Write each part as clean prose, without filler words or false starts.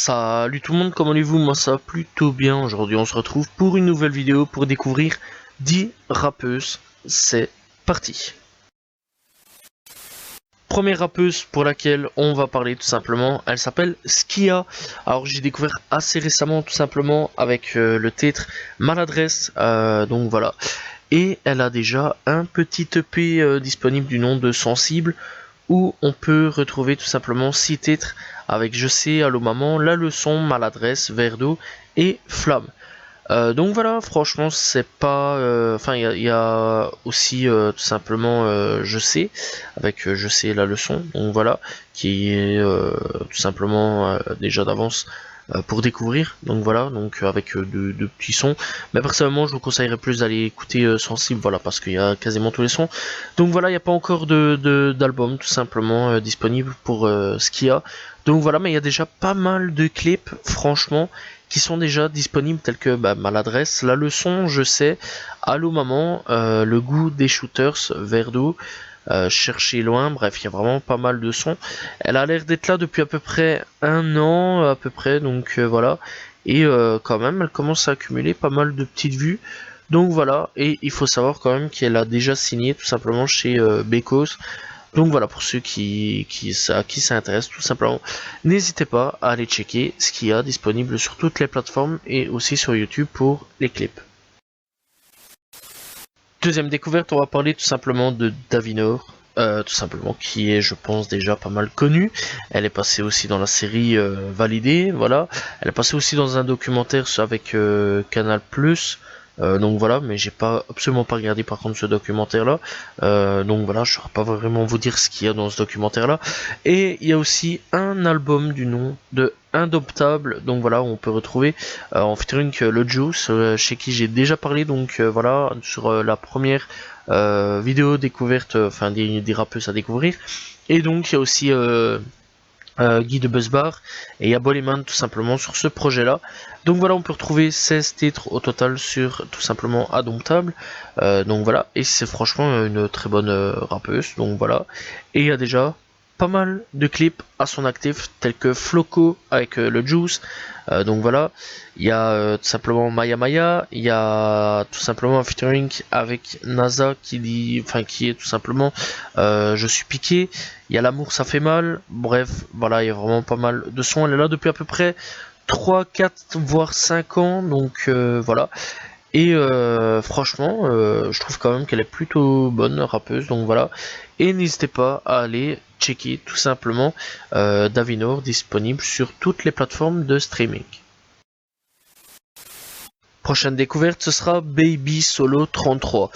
Salut tout le monde, comment allez-vous? Moi ça va plutôt bien. Aujourd'hui on se retrouve pour une nouvelle vidéo pour découvrir 10 rappeuses. C'est parti. Première rappeuse pour laquelle on va parler tout simplement, elle s'appelle Skia. Alors j'ai découvert assez récemment tout simplement avec le titre Maladresse, donc voilà. Et elle a déjà un petit EP disponible du nom de Sensible, où on peut retrouver tout simplement 6 titres avec Je sais, Allô maman, La leçon, Maladresse, Verre d'eau et Flamme. Donc voilà, franchement, c'est pas. Enfin, il y a aussi tout simplement Je sais, avec Je sais la leçon, donc voilà, qui est tout simplement déjà d'avance pour découvrir. Donc voilà, donc avec de petits sons. Mais personnellement, je vous conseillerais plus d'aller écouter Sensible, voilà, parce qu'il y a quasiment tous les sons. Donc voilà, il n'y a pas encore d'album tout simplement disponible pour ce qu'il y a. Donc voilà, mais il y a déjà pas mal de clips, franchement, qui sont déjà disponibles, tels que Maladresse, La leçon, Je sais, Allô maman, Le goût des shooters, Verre d'eau, Chercher loin, bref, il y a vraiment pas mal de sons. Elle a l'air d'être là depuis à peu près un an, à peu près, donc voilà. Et quand même, elle commence à accumuler pas mal de petites vues. Donc voilà, et il faut savoir quand même qu'elle a déjà signé tout simplement chez Bekos. Donc voilà, pour ceux à qui ça intéresse tout simplement, n'hésitez pas à aller checker ce qu'il y a disponible sur toutes les plateformes et aussi sur YouTube pour les clips. Deuxième découverte, on va parler tout simplement de Davinor, tout simplement, qui est, je pense, déjà pas mal connue. Elle est passée aussi dans la série Validée, voilà. Elle est passée aussi dans un documentaire avec Canal+. Donc voilà, mais j'ai pas absolument pas regardé par contre ce documentaire là, donc voilà, je saurais pas vraiment vous dire ce qu'il y a dans ce documentaire là. Et il y a aussi un album du nom de Indomptable, donc voilà, on peut retrouver en featuring le Juice, chez qui j'ai déjà parlé, donc voilà, sur la première vidéo découverte, enfin des rappeuses à découvrir. Et donc il y a aussi Guy de Buzzbar et il y a Bollyman tout simplement sur ce projet là. Donc voilà, on peut retrouver 16 titres au total sur tout simplement Indomptable, donc voilà, et c'est franchement une très bonne rappeuse, donc voilà. Et il y a déjà pas mal de clips à son actif, tels que Floco avec le Juice, donc voilà. Il y a tout simplement Maya Maya, il y a tout simplement un featuring avec NASA qui est tout simplement Je suis piqué. Il y a L'amour ça fait mal, bref, voilà, il y a vraiment pas mal de sons. Elle est là depuis à peu près 3, 4, voire 5 ans, donc voilà. Et franchement, je trouve quand même qu'elle est plutôt bonne rappeuse, donc voilà. Et n'hésitez pas à aller checker tout simplement Davinor, disponible sur toutes les plateformes de streaming. Prochaine découverte, ce sera Baby Solo 33.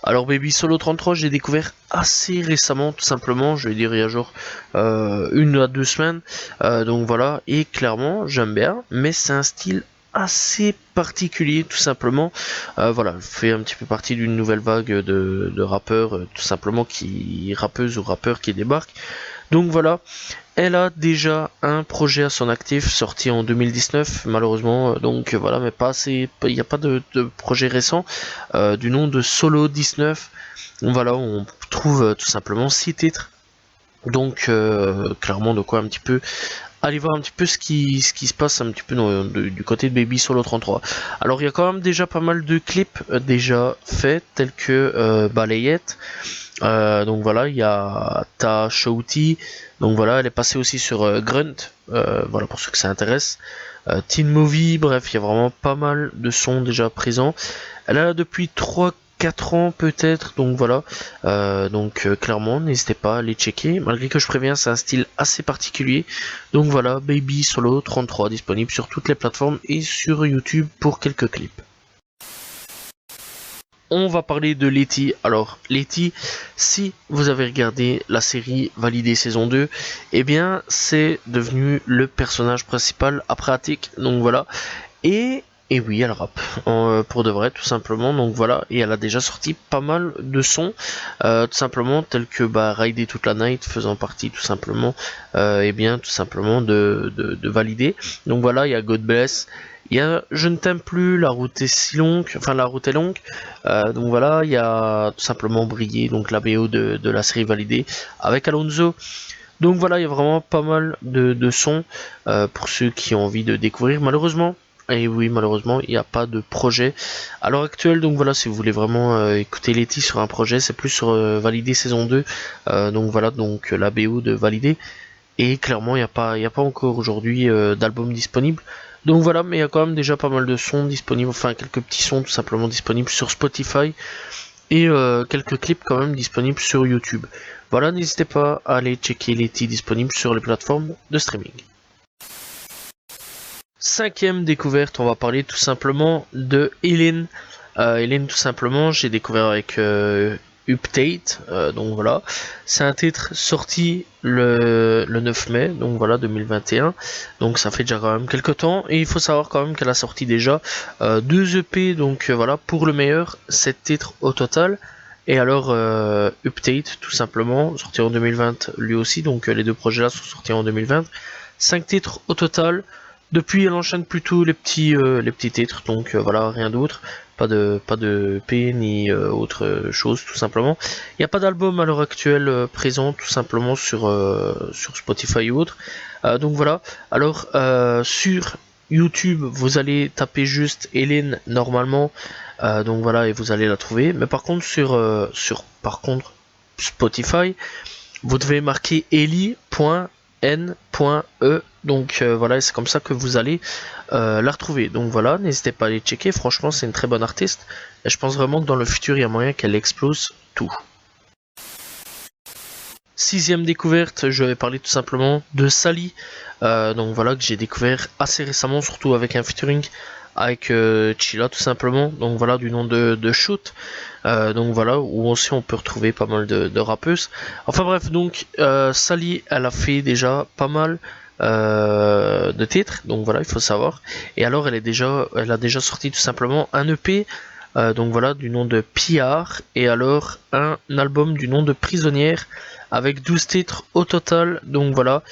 Alors Baby Solo 33, j'ai découvert assez récemment, tout simplement, je vais dire il y a genre 1 à 2 semaines. Donc voilà, et clairement, j'aime bien, mais c'est un style assez particulier, tout simplement. Voilà, elle fait un petit peu partie d'une nouvelle vague de rappeurs, tout simplement, rappeuses ou rappeurs qui débarquent. Donc voilà, elle a déjà un projet à son actif sorti en 2019, malheureusement, donc voilà, mais pas assez, il n'y a pas de projet récent du nom de Solo 19. Donc voilà, on trouve tout simplement 6 titres. Donc clairement de quoi un petit peu aller voir un petit peu ce qui se passe un petit peu du côté de Baby Solo 33. Alors il y a quand même déjà pas mal de clips déjà faits, tels que Balayette. Donc voilà, il y a Ta Shouty, donc voilà, elle est passée aussi sur Grunt, voilà pour ceux que ça intéresse. Teen Movie, bref, il y a vraiment pas mal de sons déjà présents. Elle a depuis 3 4 ans peut-être, donc voilà. Donc clairement, n'hésitez pas à les checker. Malgré que je préviens, c'est un style assez particulier. Donc voilà, Baby Solo 33 disponible sur toutes les plateformes et sur YouTube pour quelques clips. On va parler de Letty. Alors, Letty, si vous avez regardé la série Validée saison 2, eh bien, c'est devenu le personnage principal après Attic. Donc voilà. Et oui, elle rappe. Pour de vrai, tout simplement. Donc voilà. Et elle a déjà sorti pas mal de sons. Tout simplement, tels que Rider toute la night, faisant partie tout simplement, et bien, tout simplement de Validée. Donc voilà, il y a God Bless. Il y a Je ne t'aime plus, la route est si longue, enfin la route est longue. Donc voilà, il y a tout simplement Briller, donc la BO de la série Validée avec Alonso. Donc voilà, il y a vraiment pas mal de sons pour ceux qui ont envie de découvrir. Malheureusement, et oui, malheureusement, il n'y a pas de projet à l'heure actuelle. Donc voilà, si vous voulez vraiment écouter Letty sur un projet, c'est plus sur Validé saison 2. Donc voilà, donc la BO de Validé. Et clairement, il y a pas encore aujourd'hui d'album disponible. Donc voilà, mais il y a quand même déjà pas mal de sons disponibles, enfin quelques petits sons tout simplement disponibles sur Spotify et quelques clips quand même disponibles sur YouTube. Voilà, n'hésitez pas à aller checker les titres disponibles sur les plateformes de streaming. Cinquième découverte, on va parler tout simplement de Hélène. Hélène, tout simplement, j'ai découvert avec Update, donc voilà. C'est un titre sorti le 9 mai, donc voilà, 2021. Donc ça fait déjà quand même quelques temps. Et il faut savoir quand même qu'elle a sorti déjà 2 EP, donc voilà, pour le meilleur, 7 titres au total. Et alors, Update, tout simplement, sorti en 2020 lui aussi, donc les deux projets là sont sortis en 2020. 5 titres au total. Depuis, elle enchaîne plutôt les petits titres, donc voilà, rien d'autre. Pas de EP ni autre chose, tout simplement. Il n'y a pas d'album à l'heure actuelle présent, tout simplement, sur Spotify ou autre. Donc voilà. Alors, sur YouTube, vous allez taper juste Hélène normalement. Donc voilà, et vous allez la trouver. Mais par contre, par contre, Spotify, vous devez marquer eli.n.e. Donc voilà, c'est comme ça que vous allez la retrouver. Donc voilà, n'hésitez pas à aller checker. Franchement, c'est une très bonne artiste. Et je pense vraiment que dans le futur, il y a moyen qu'elle explose tout. Sixième découverte, je vais parler tout simplement de Sally. Donc voilà, que j'ai découvert assez récemment, surtout avec un featuring avec Chilla tout simplement. Donc voilà, du nom de Shoot. Donc voilà, où aussi on peut retrouver pas mal de rappeuses. Enfin bref, donc Sally, elle a fait déjà pas mal de titres, donc voilà, il faut savoir. Et alors elle a déjà sorti tout simplement un EP, donc voilà, du nom de PR, et alors un album du nom de Prisonnière, avec 12 titres au total, donc voilà.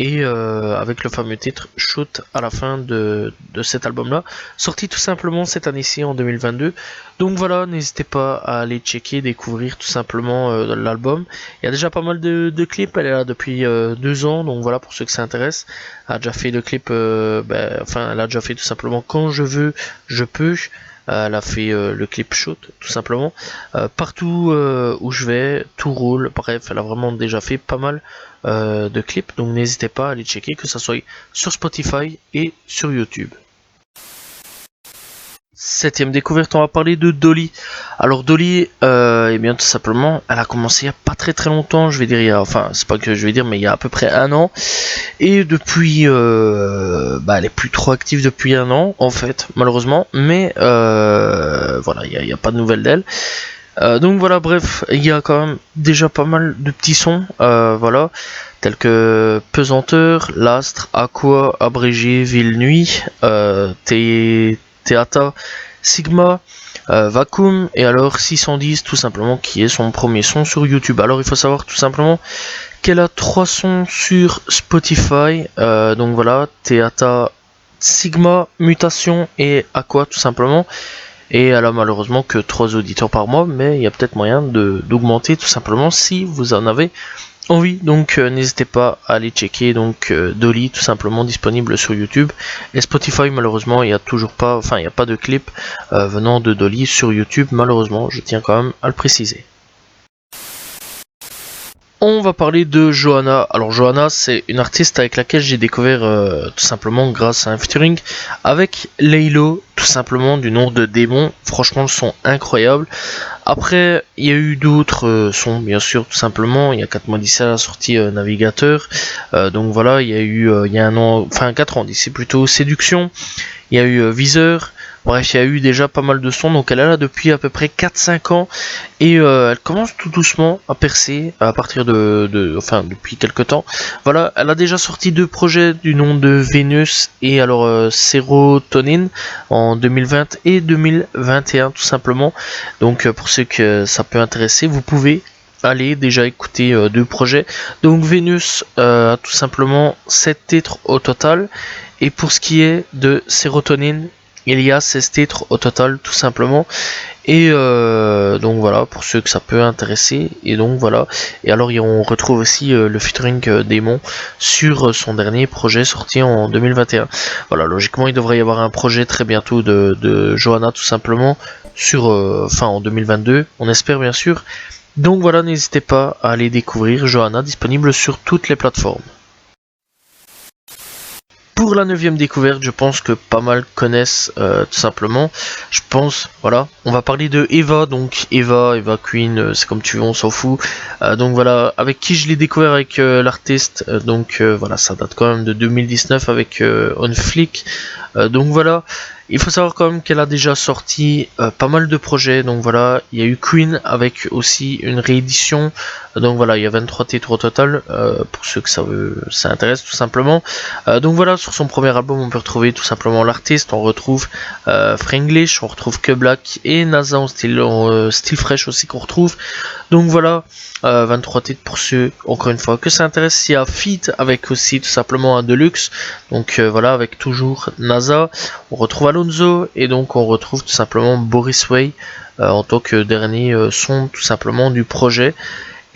Et avec le fameux titre Shoot à la fin de cet album-là, sorti tout simplement cette année-ci en 2022. Donc voilà, n'hésitez pas à aller checker, découvrir tout simplement l'album. Il y a déjà pas mal de clips, elle est là depuis 2 ans, donc voilà pour ceux que ça intéresse. Elle a déjà fait le clip, elle a déjà fait tout simplement Quand je veux, je peux. Elle a fait le clip Shoot, tout simplement. Partout où je vais, tout roule. Bref, elle a vraiment déjà fait pas mal de clips, donc n'hésitez pas à aller checker, que ça soit sur Spotify et sur YouTube. Septième découverte, on va parler de Dolly. Alors Dolly, eh bien tout simplement, elle a commencé il y a pas très longtemps, je vais dire, enfin c'est pas que je vais dire, mais il y a à peu près 1 an. Et depuis, elle est plus trop active depuis 1 an en fait, malheureusement. Mais voilà, il y a pas de nouvelles d'elle. Donc voilà, bref, il y a quand même déjà pas mal de petits sons, voilà, tels que Pesanteur, L'Astre, Aqua, Abrégé, Ville Nuit, Teata, Sigma, Vacuum, et alors 610 tout simplement, qui est son premier son sur YouTube. Alors il faut savoir tout simplement qu'elle a 3 sons sur Spotify, donc voilà, Teata, Sigma, Mutation et Aqua tout simplement. Et elle a malheureusement que 3 auditeurs par mois, mais il y a peut-être moyen d'augmenter tout simplement si vous en avez envie. Donc n'hésitez pas à aller checker donc Dolly tout simplement, disponible sur YouTube. Et Spotify, malheureusement il n'y a toujours pas, enfin il n'y a pas de clip venant de Dolly sur YouTube, malheureusement, je tiens quand même à le préciser. On va parler de Johanna. Alors Johanna, c'est une artiste avec laquelle j'ai découvert tout simplement grâce à un featuring avec Laylo, tout simplement du nom de Démon. Franchement, le son incroyable. Après, il y a eu d'autres sons, bien sûr, tout simplement. Il y a 4 mois d'ici, elle a sorti Navigateur. Donc voilà, il y a eu, il y a 1 an, enfin 4 ans d'ici plutôt, Séduction. Il y a eu Viseur. Bref, il y a eu déjà pas mal de sons, donc elle est là depuis à peu près 4-5 ans, et elle commence tout doucement à percer à partir enfin depuis quelques temps. Voilà, elle a déjà sorti 2 projets du nom de Vénus et alors Sérotonine en 2020 et 2021 tout simplement. Donc pour ceux que ça peut intéresser, vous pouvez aller déjà écouter 2 projets. Donc Vénus a tout simplement 7 titres au total, et pour ce qui est de Sérotonine, Il y a 16 titres au total, tout simplement. Et donc voilà, pour ceux que ça peut intéresser. Et donc voilà. Et alors on retrouve aussi le featuring Démon sur son dernier projet sorti en 2021. Voilà, logiquement il devrait y avoir un projet très bientôt de Johanna tout simplement sur en 2022. On espère bien sûr. Donc voilà, n'hésitez pas à aller découvrir Johanna, disponible sur toutes les plateformes. Pour la 9ème découverte, je pense que pas mal connaissent tout simplement. Je pense, voilà, on va parler de Eva, donc Eva Queen, c'est comme tu veux, on s'en fout. Donc voilà, avec qui je l'ai découvert avec l'artiste, voilà, ça date quand même de 2019 avec On Flick. Donc voilà, il faut savoir quand même qu'elle a déjà sorti pas mal de projets. Donc voilà, il y a eu Queen avec aussi une réédition. Donc voilà, il y a 23 titres au total, pour ceux que ça intéresse tout simplement. Donc voilà, sur son premier album, on peut retrouver tout simplement l'artiste. On retrouve Franglish, on retrouve Que Black et NASA en style fresh aussi qu'on retrouve. Donc voilà, 23 titres pour ceux, encore une fois, que ça intéresse. Il y a Feat avec aussi tout simplement un Deluxe. Donc voilà, avec toujours NASA. On retrouve Alonso et donc on retrouve tout simplement Boris Way en tant que dernier son tout simplement du projet.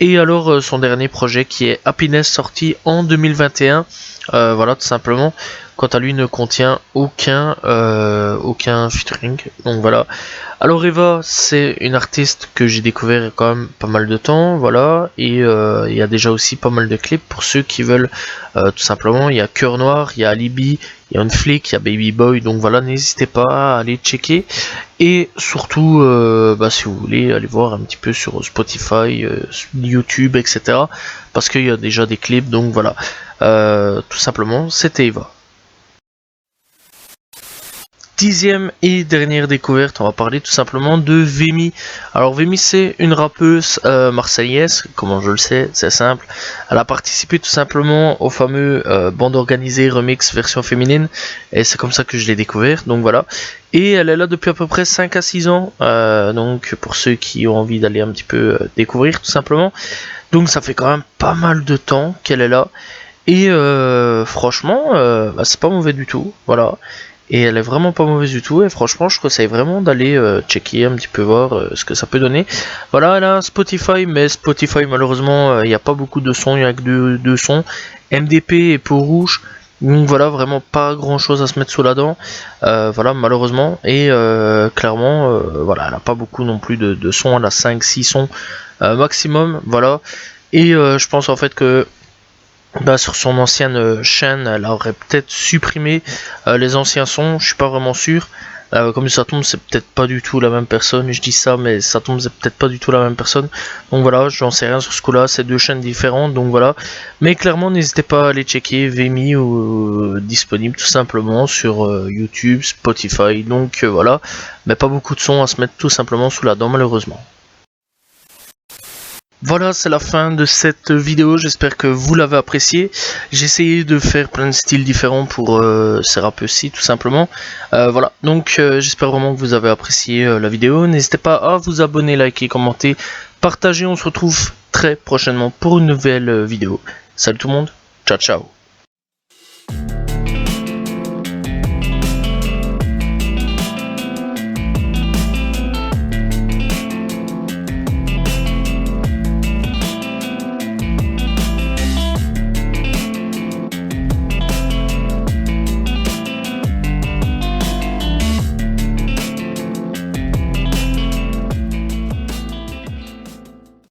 Et alors son dernier projet qui est Happiness, sorti en 2021. Voilà, tout simplement. Quant à lui, ne contient aucun featuring. Donc voilà. Alors Eva, c'est une artiste que j'ai découvert il y a quand même pas mal de temps, voilà. Et il y a déjà aussi pas mal de clips pour ceux qui veulent tout simplement. Il y a Cœur Noir, il y a Alibi, il y a Un Flick, il y a Baby Boy. Donc voilà, n'hésitez pas à aller checker. Et surtout, si vous voulez, aller voir un petit peu sur Spotify, YouTube, etc. Parce qu'il y a déjà des clips, donc voilà. Tout simplement, c'était Eva. 10ème et dernière découverte, on va parler tout simplement de Vemi. Alors Vemi, c'est une rappeuse marseillaise, comment je le sais, c'est simple. Elle a participé tout simplement au fameux bande organisée remix version féminine, et c'est comme ça que je l'ai découvert, donc voilà. Et elle est là depuis à peu près 5 à 6 ans, donc pour ceux qui ont envie d'aller un petit peu découvrir tout simplement. Donc ça fait quand même pas mal de temps qu'elle est là. Et franchement, c'est pas mauvais du tout, voilà. Et elle est vraiment pas mauvaise du tout. Et franchement, je conseille vraiment d'aller checker un petit peu voir ce que ça peut donner. Voilà, elle a un Spotify, mais Spotify, malheureusement, il n'y a pas beaucoup de sons. Il n'y a que deux sons. MDP et Peau Rouge. Donc voilà, vraiment pas grand chose à se mettre sous la dent. Voilà, malheureusement. Et clairement, voilà, elle a pas beaucoup non plus de sons. Elle a 5-6 sons maximum. Voilà. Et je pense en fait que sur son ancienne chaîne, elle aurait peut-être supprimé les anciens sons, je suis pas vraiment sûr. Comme ça tombe, c'est peut-être pas du tout la même personne, je dis ça, mais ça tombe, c'est peut-être pas du tout la même personne. Donc voilà, j'en sais rien sur ce coup-là, c'est deux chaînes différentes, donc voilà. Mais clairement, n'hésitez pas à aller checker Vemi ou disponible tout simplement sur YouTube, Spotify, donc voilà. Mais pas beaucoup de sons à se mettre tout simplement sous la dent, malheureusement. Voilà, c'est la fin de cette vidéo, j'espère que vous l'avez apprécié. J'ai essayé de faire plein de styles différents pour ces rappeurs-ci, tout simplement. Voilà, donc j'espère vraiment que vous avez apprécié la vidéo. N'hésitez pas à vous abonner, liker, commenter, partager. On se retrouve très prochainement pour une nouvelle vidéo. Salut tout le monde, ciao ciao.